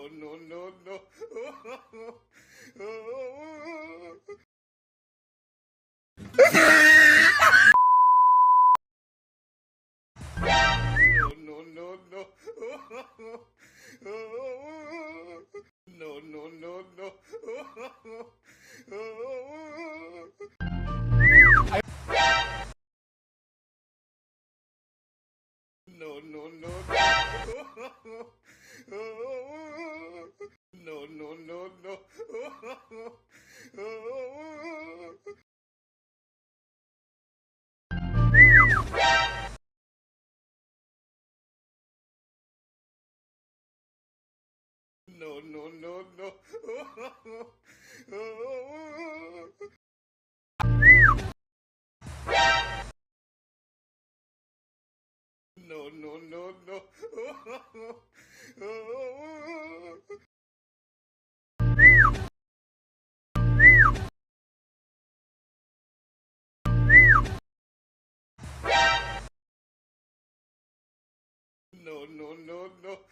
No, no, no, no. No, no, no, no. No, no, no, no. No, no, no, no. No, no, no, no. No, no, no, no. No, no, no, no. No, no, no, no.